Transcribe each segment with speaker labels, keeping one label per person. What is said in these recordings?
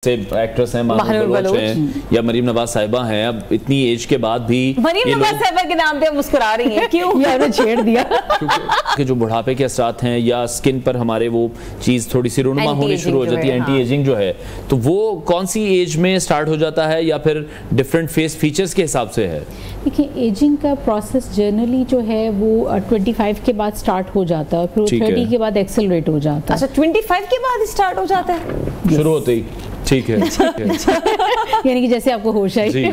Speaker 1: Actress हैं महबूब Bloch हैं या मरीम नवाज साहिबा हैं, अब इतनी एज के बाद भी
Speaker 2: मरीम नवाज साहिबा के नाम पे मुस्कुरा रही हैं, क्यों
Speaker 3: यार छेड़ दिया?
Speaker 1: क्योंकि जो बुढ़ापे के असरात हैं या स्किन पर हमारे वो चीज़ थोड़ी सी रुनुमा होनी शुरू हो जाती है, एंटी एजिंग जो है, तो वो कौन सी एज में स्टार्ट हो जाता है या फिर डिफरेंट फेस फीचर्स के हिसाब से है? देखिए,
Speaker 3: एजिंग का प्रोसेस जनरली जो है वो 25 के बाद स्टार्ट हो जाता है, फिर 30 के बाद एक्सेलरेट हो जाता है।
Speaker 2: अच्छा, 25 के बाद स्टार्ट हो जाता है
Speaker 1: शुरू होते ही? ठीक है,
Speaker 3: यानी कि जैसे आपको होश आई।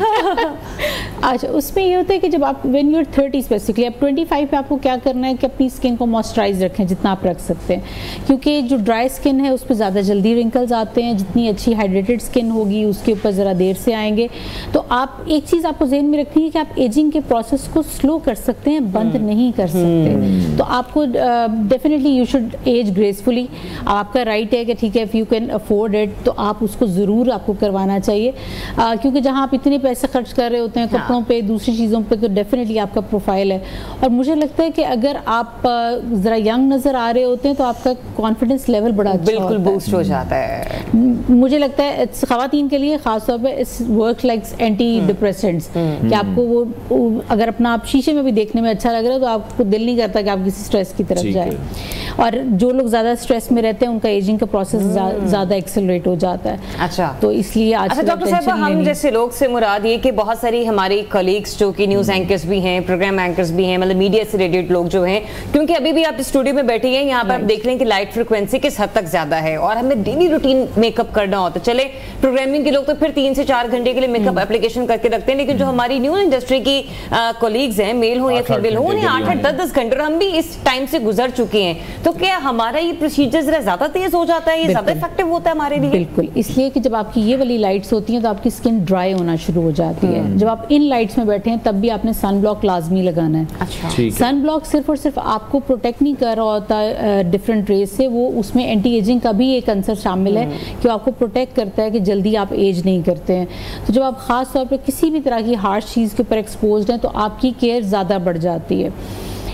Speaker 3: अच्छा, उसमें ये होता है कि जब आप व्हेन यू आर 30 स्पेसिफिकली, अब 25 पे आपको क्या करना है कि अपनी स्किन को मॉइस्चराइज रखें जितना आप रख सकते हैं, क्योंकि जो ड्राई स्किन है उस पर ज़्यादा जल्दी रिंकल्स आते हैं। जितनी अच्छी हाइड्रेटेड स्किन होगी उसके ऊपर ज़रा देर से आएंगे। तो आप एक चीज़ आपको ज़हन में रखनी है कि आप एजिंग के प्रोसेस को स्लो कर सकते हैं, बंद नहीं कर सकते। तो आपको definitely you should age gracefully. आपका राइट है कि ठीक है, if you can afford it तो आप उसको ज़रूर आपको करवाना चाहिए, क्योंकि जहाँ आप इतने पैसे खर्च कर रहे होते हैं कपड़ों पे, दूसरी चीज़ों पे, तो डेफिनेटली आपका प्रोफाइल है। और मुझे लगता है कि अगर आप ज़रा यंग नज़र आ रहे होते हैं तो आपका कॉन्फिडेंस लेवल बड़ा अच्छा
Speaker 2: बिल्कुल बूस्ट हो जाता है।
Speaker 3: मुझे लगता है ख़वातीन के लिए ख़ासतौर पर इस वर्क लाइक एंटी डिप्रेसेंट्स, कि आपको वो अगर अपना आप शीशे में भी देखने में अच्छा लग रहा है तो आपको दिल नहीं करता कि आप किसी स्ट्रेस की तरफ जाए। और जो लोग ज़्यादा स्ट्रेस में रहते हैं उनका एजिंग का प्रोसेस ज़्यादा एक्सेलरेट हो जाता है।
Speaker 2: अच्छा,
Speaker 3: तो इसलिए आज
Speaker 2: डॉक्टर साहब, हम जैसे लोग से मुराद ये कि बहुत सारी हमारी कलीग्स जो कि न्यूज़ एंकर्स भी हैं, प्रोग्राम एंकर्स भी हैं, मतलब मीडिया से रिलेटेड लोग जो हैं, क्योंकि अभी भी आप स्टूडियो में बैठी हैं, यहाँ पर आप देख लें कि लाइट फ्रिक्वेंसी किस हद तक ज़्यादा है और हमें डेली रूटीन मेकअप करना होता है। चले प्रोग्रामिंग के लोग तो फिर 3 से 4 घंटे के लिए मेकअप एप्लीकेशन करके रखते हैं, लेकिन जो हमारी न्यूज़ इंडस्ट्री की कलीग्स हैं, मेल हो या फीमेल हो, उन्हें 8-8, 10-10 घंटे, और हम भी इस टाइम से गुजर चुके हैं। तो क्या हमारा ये प्रोसीजर जरा ज़्यादा तेज हो जाता है, ये ज़्यादा इफेक्टिव होता है हमारे लिए?
Speaker 3: बिल्कुल, इसलिए कि जब आपकी ये वाली लाइट्स होती हैं तो आपकी स्किन ड्राई होना शुरू हो जाती है। जब आप इन लाइट्स में बैठे हैं तब भी आपने सन ब्लॉक लाजमी लगाना है।
Speaker 2: अच्छा,
Speaker 3: सन ब्लॉक सिर्फ और सिर्फ आपको प्रोटेक्ट नहीं कर रहा होता डिफरेंट रेज से, वो उसमें एंटी एजिंग का भी एक आंसर शामिल है कि आपको प्रोटेक्ट करता है कि जल्दी आप एज नहीं करते हैं। तो जब आप खास तौर पर किसी भी तरह की हार्श चीज़ के ऊपर एक्सपोज्ड हैं तो आपकी केयर ज़्यादा बढ़ जाती है।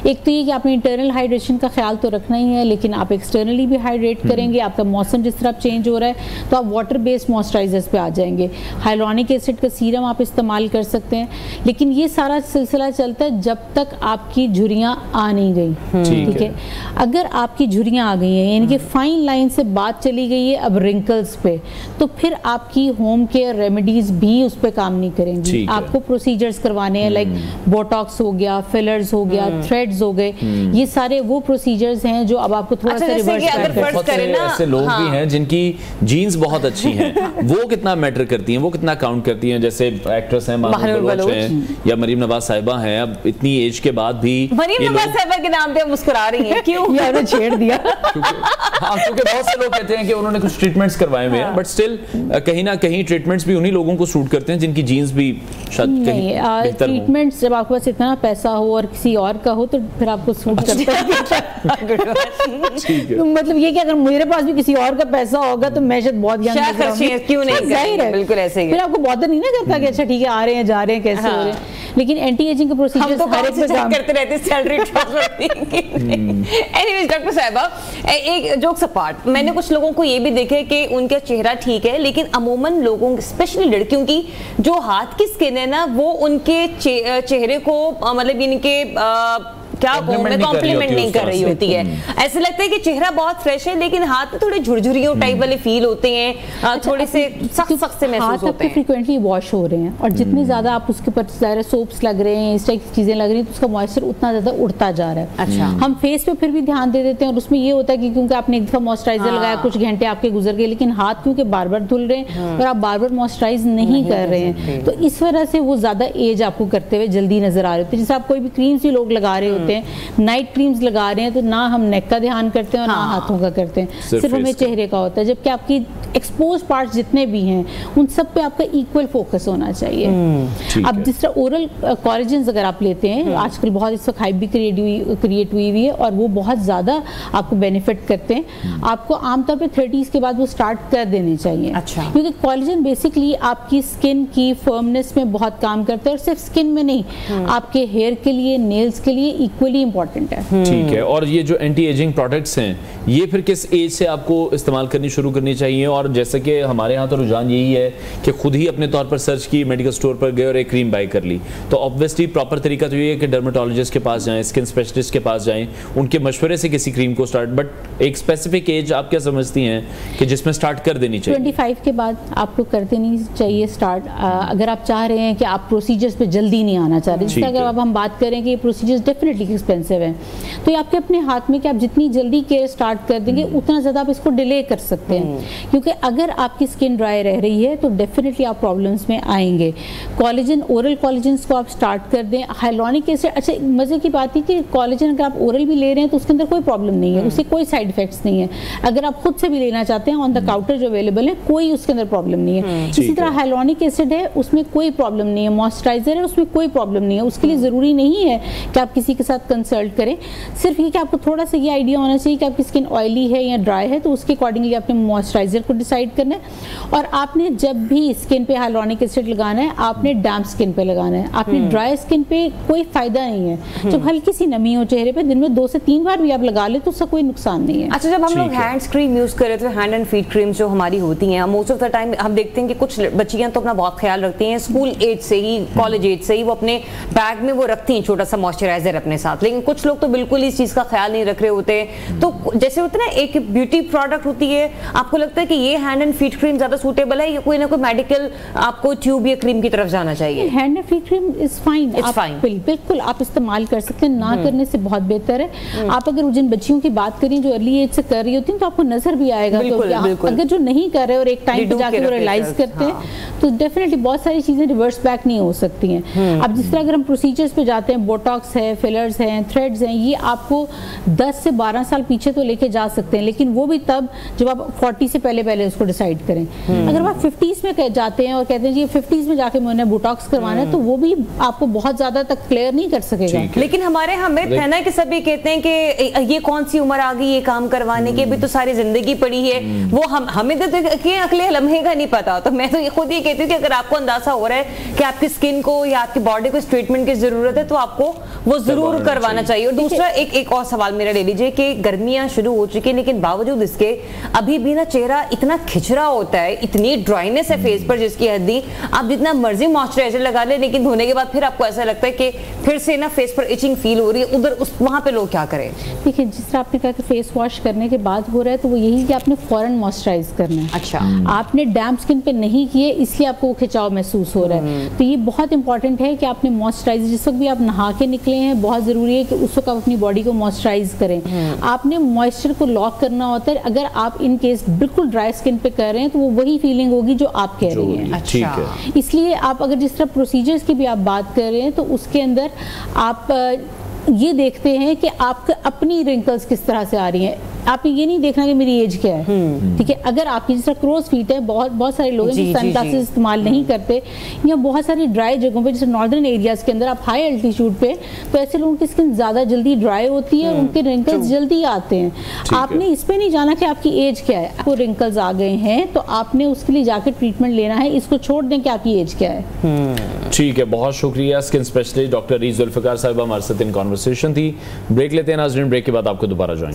Speaker 3: एक तो ये कि आपने इंटरनल हाइड्रेशन का ख्याल तो रखना ही है, लेकिन आप एक्सटर्नली भी हाइड्रेट करेंगे। आपका मौसम जिस तरह चेंज हो रहा है तो आप वाटर बेस्ड मॉइस्चराइजर्स पे आ जाएंगे। हाइलोनिक एसिड का सीरम आप इस्तेमाल कर सकते हैं, लेकिन ये सारा सिलसिला चलता है जब तक आपकी झुर्रियाँ आ नहीं गई। ठीक है, अगर आपकी झुर्रियाँ आ गई हैं, यानी कि फाइन लाइन से बात चली गई है अब रिंकल्स पे, तो फिर आपकी होम केयर रेमेडीज भी उस पर काम नहीं करेंगी। आपको प्रोसीजर्स करवाने हैं, लाइक बोटॉक्स हो गया, फिलर्स हो गया, थ्रेड हो गए, ये सारे वो प्रोसीजर्स हैं जो अब आपको थोड़ा सा रिवर्स
Speaker 1: करते हैं। ऐसे लोग भी हैं जिनकी जीन्स बहुत अच्छी हैं, वो कितना मैटर करती हैं, वो कितना काउंट करती हैं? जैसे एक्ट्रेस हैं महबूब बलोच हैं या मरीम नवाज साहिबा हैं, अब इतनी एज के बाद भी
Speaker 2: मरीम नवाज साहिबा के नाम पे मुस्कुरा रही हैं, क्यों
Speaker 3: यार छेड़ दिया?
Speaker 1: क्योंकि बहुत से लोग कहते हैं कि उन्होंने कुछ ट्रीटमेंट्स करवाए हुए हैं, बट स्टिल कहीं ना कहीं ट्रीटमेंट्स भी उन्हीं लोगों को सूट करते हैं जिनकी जीन्स भी शायद कहीं बेहतर हो।
Speaker 3: ट्रीटमेंट्स जब आपके पास इतना पैसा हो और किसी और का हो तो फिर आपको सूट करता है। मतलब ये कि अगर मेरे पास भी किसी और का पैसा होगा तो मैं शायद बहुत
Speaker 2: क्यों नहीं, जाहिर है, बिल्कुल ऐसे ही।
Speaker 3: फिर आपको बॉदर नहीं ना करता कि अच्छा ठीक है, आ रहे हैं, जा रहे हैं, कैसे हो रहे हैं। लेकिन एंटी एजिंग के प्रोसीजर्स हर एक पे काम
Speaker 2: करते रहते हैं, सैलरी एनीवेज डॉक्टर साहिबा, एक जोक्स अपार्ट, मैंने कुछ लोगों को ये भी देखा है कि उनका चेहरा ठीक है, लेकिन अमूमन लोगों, स्पेशली लड़कियों की जो हाथ की स्किन है ना, वो उनके चेहरे को मतलब इनके क्या कॉम्प्लीमेंट नहीं कर रही होती है। ऐसा लगता है कि चेहरा बहुत फ्रेश है लेकिन हाथ में थोड़े झुरझुरियों टाइप वाले फील होते हैं, थोड़े से सख्त से महसूस होते हैं।
Speaker 3: फ्रीक्वेंटली वॉश हो रहे हैं और जितने ज्यादा आप उसके ऊपर ज़्यादा सोप्स लग रहे हैं, इस टाइप की चीजें लग रही हैं, तो उसका मॉइस्चर उतना ज्यादा उड़ता जा रहा है।
Speaker 2: अच्छा,
Speaker 3: हम फेस पे फिर भी ध्यान दे देते हैं और उसमें ये होता है कि क्योंकि आपने एक दफा मॉइस्चराइजर लगाया, कुछ घंटे आपके गुजर गए, लेकिन हाथ क्योंकि बार बार धुल रहे हैं और आप बार बार मॉइस्चराइज नहीं कर रहे हैं, तो इस वजह से वो ज्यादा एज आपको करते हुए जल्दी नजर आ रहे होते हैं। जैसे आप कोई भी क्रीम्स भी लोग लगा रहे होते हैं, नाइट क्रीम्स लगा रहे हैं, तो ना हम नेक का ध्यान करते हैं और ना हाथों का करते हैं, सिर्फ हमें चेहरे का होता है। जबकि आपकी एक्सपोज पार्ट्स जितने भी हैं उन सब पे आपका इक्वल फोकस होना चाहिए। अब जिस तरह ओरल कोलेजन्स अगर आप लेते हैं, आजकल बहुत इस वक्त हाइप भी क्रिएट हुई है और वो बहुत ज़्यादा आपको बेनिफिट करते हैं। आपको आमतौर पे 30s के बाद वो स्टार्ट कर देने चाहिए।
Speaker 2: अच्छा,
Speaker 3: क्योंकि कोलेजन बेसिकली आपकी स्किन की फर्मनेस में बहुत काम करता है और सिर्फ स्किन में नहीं, आपके हेयर के लिए, नेल्स के लिए इक्वली इंपॉर्टेंट है।
Speaker 1: ठीक है, और ये जो एंटी एजिंग प्रोडक्ट्स हैं ये फिर किस एज से आपको इस्तेमाल करनी शुरू करनी चाहिए? और जैसे कि हमारे यहाँ तो रुझान यही है कि खुद ही अपने तौर पर सर्च की, मेडिकल स्टोर पर गए और एक क्रीम बाय कर ली, तो ऑब्वियसली प्रॉपर तरीका तो ये है कि डर्मेटोलॉजिस्ट के पास जाएं, स्किन स्पेशलिस्ट के पास जाएं, उनके मशवरे से किसी क्रीम को स्टार्ट, बट एक स्पेसिफिक एज आप क्या समझती हैं कि जिसमें स्टार्ट कर देनी चाहिए?
Speaker 3: 25 के बाद आपको कर देनी चाहिए स्टार्ट, अगर आप चाह रहे हैं कि आप प्रोसीजर्स पे जल्दी नहीं आना चाह रहे। जिससे अगर अब हम बात करें कि ये प्रोसीजर्स डेफिनेटली एक्सपेंसिव हैं, तो ये आपके अपने हाथ में कि आप जितनी जल्दी केयर स्टार्ट कर देंगे उतना ज़्यादा आप इसको डिले कर सकते हैं, क्योंकि अगर आपकी स्किन ड्राई रह रही है तो डेफिनेटली आप प्रॉब्लम्स में आएंगे। कॉलेजन, ओरल कॉलेजन्स को आप स्टार्ट कर दें, हाइलोनिक एसिड। अच्छा, मज़े की बात है कि कॉलेजन अगर आप ओरल भी ले रहे हैं तो उसके अंदर कोई प्रॉब्लम नहीं है, उससे कोई साइड इफेक्ट्स नहीं है। अगर आप खुद से भी लेना चाहते हैं, ऑन द काउंटर जो अवेलेबल है, कोई उसके अंदर प्रॉब्लम नहीं है। इसी तरह हाइलोनिक एसिड है, उसमें कोई प्रॉब्लम नहीं है। मॉइस्चराइजर है, उसमें कोई प्रॉब्लम नहीं है। उसके लिए ज़रूरी नहीं है कि आप किसी के साथ कंसल्ट करें, सिर्फ ये कि आपको थोड़ा सा ये आइडिया होना चाहिए कि आपकी स्किन ऑयली है या ड्राई है, तो उसके अकॉर्डिंगली आपने मॉइस्चराइजर को डिसाइड करना है। और आपने जब भी स्किन पे हाइलोनिक एसिड लगाना है, आपने डैम्प स्किन पे लगाना है। आपने ड्राई स्किन पे कोई फायदा नहीं है। जब हल्की सी नमी हो चेहरे पे, दिन में 2 से 3 बार भी आप लगा ले तो उसका कोई नुकसान नहीं है।
Speaker 2: अच्छा, जब हम लोग हैंड्स क्रीम यूज कर रहे थे, हैंड एंड फीट क्रीम जो हमारी होती हैं, मोस्ट ऑफ द टाइम हम देखते हैं कि कुछ बच्चियां तो अपना बहुत ख्याल रखती हैं, स्कूल एज से ही, कॉलेज एज से ही वो अपने बैग में वो रखती हैं छोटा सा मॉइस्चराइजर अपने साथ। लेकिन कुछ लोग तो बिल्कुल इस चीज का ख्याल नहीं रख रहे होते। तो जैसे होता है ना, एक ब्यूटी प्रोडक्ट होती है, आपको लगता है कि ये हैंड एंड फीट क्रीम ज्यादा सूटेबल है या कोई ना कोई मेडिकल आपको ट्यूब या क्रीम की तरफ जाना चाहिए?
Speaker 3: Hand and feet cream is fine, बिल्कुल आप इस्तेमाल कर सकते हैं, ना करने से बहुत बेहतर है। आप अगर जिन बच्चियों की बात करें जो अर्ली एज से कर रही होती हैं, तो आपको नजर भी आएगा। तो अगर जो नहीं कर रहे और एक टाइम पे जाके वो रियलाइज करते हैं, तो डेफिनेटली बहुत सारी चीजें रिवर्स बैक नहीं हो सकती हैं। अब जिस तरह अगर हम प्रोसीजर्स पे जाते हैं, बोटॉक्स है, फिलर्स हैं, थ्रेड्स हैं, ये आपको 10 से 12 साल पीछे तो लेके जा सकते हैं, लेकिन वो भी तब जब आप 40 से पहले उसको डिसाइड करें। अगर आप 50s में जाते हैं और कहते हैं जी 50s में जाके मैंने बोटॉक्स करवाना है, तो वो भी आपको बहुत ज्यादा तक क्लियर नहीं कर सकेगा।
Speaker 2: लेकिन हमारे हमें है ना कि सभी कहते हैं कि ये कौन सी उम्र आ गई ये काम करवाने की, अभी तो सारी जिंदगी पड़ी है। वो हमें तो अगले लम्हे का नहीं पता। तो मैं तो ये खुद ही कहती हूँ कि अगर आपको अंदाजा हो रहा है कि आपकी स्किन को या आपकी बॉडी को इस ट्रीटमेंट की जरूरत है, तो आपको वो जरूर करवाना चाहिए। और दूसरा एक और सवाल मेरा ले लीजिए कि गर्मियां शुरू हो चुकी है, लेकिन बावजूद इसके अभी भी ना चेहरा इतना खिचरा होता है, इतनी ड्राइनेस है फेस पर जिसकी हद्दी, आप जितना मर्जी मॉइस्चराइजर लगा ले, लेकिन धोने के बाद फिर आपको ऐसा लगता है कि फिर से ना फेस पर इचिंग फील हो रही है। उधर वहां पे लोग क्या करें?
Speaker 3: देखिए, जिस तरह आपने कहा कि फेस वॉश करने के बाद हो रहा है, तो वो यही कि आपने फौरन मॉइस्चराइज करना है।
Speaker 2: अच्छा,
Speaker 3: आपने डैम्प स्किन पे नहीं किए, इसलिए आपको वो खिंचाव महसूस हो रहा है। तो ये बहुत इंपॉर्टेंट है कि आपने मॉइस्चराइज, जिस वक्त भी आप नहा के निकले हैं, बहुत जरूरी है कि उस वक्त आप अपनी बॉडी को मॉइस्चराइज करें। आपने मॉइस्चर को लॉक करना होता है। अगर आप इन केस बिल्कुल ड्राई स्किन पे कर रहे हैं, तो वो वही फीलिंग होगी जो आप कह रही हैं।
Speaker 2: अच्छा,
Speaker 3: इसलिए आप अगर जिस तरह प्रोसीजर्स की भी आप बात कर रहे हैं, तो उसके अंदर आप ये देखते हैं कि आपके अपनी रिंकल्स किस तरह से आ रही हैं। आपने ये नहीं देखना कि मेरी एज क्या है, ठीक है। अगर आपकी जैसा क्रोज फीट है, बहुत सारे लोग हैं जो सन ग्लासेस इस्तेमाल नहीं करते, या बहुत सारी ड्राई जगहों पे, जैसे नॉर्दर्न एरियाज के अंदर आप हाई एल्टीट्यूड पे, तो ऐसे लोगों की स्किन ज़्यादा जल्दी ड्राई होती है और उनके रिंकल्स जल्दी आते हैं। आपने इस पे नहीं जाना कि आपकी एज क्या है। आपको रिंकल्स आ गए हैं तो आपने उसके लिए जाकर ट्रीटमेंट लेना है, इसको छोड़ दें कि आपकी एज क्या है।
Speaker 1: ठीक है, बहुत शुक्रिया। स्किन स्पेशलिस्ट डॉक्टर रीज़ जुल्फ़िकार साहिबा हमारे साथ इन कॉन्वर्सेशन थी। ब्रेक लेते हैं नाज़रीन, ब्रेक के बाद आपको दोबारा ज्वाइन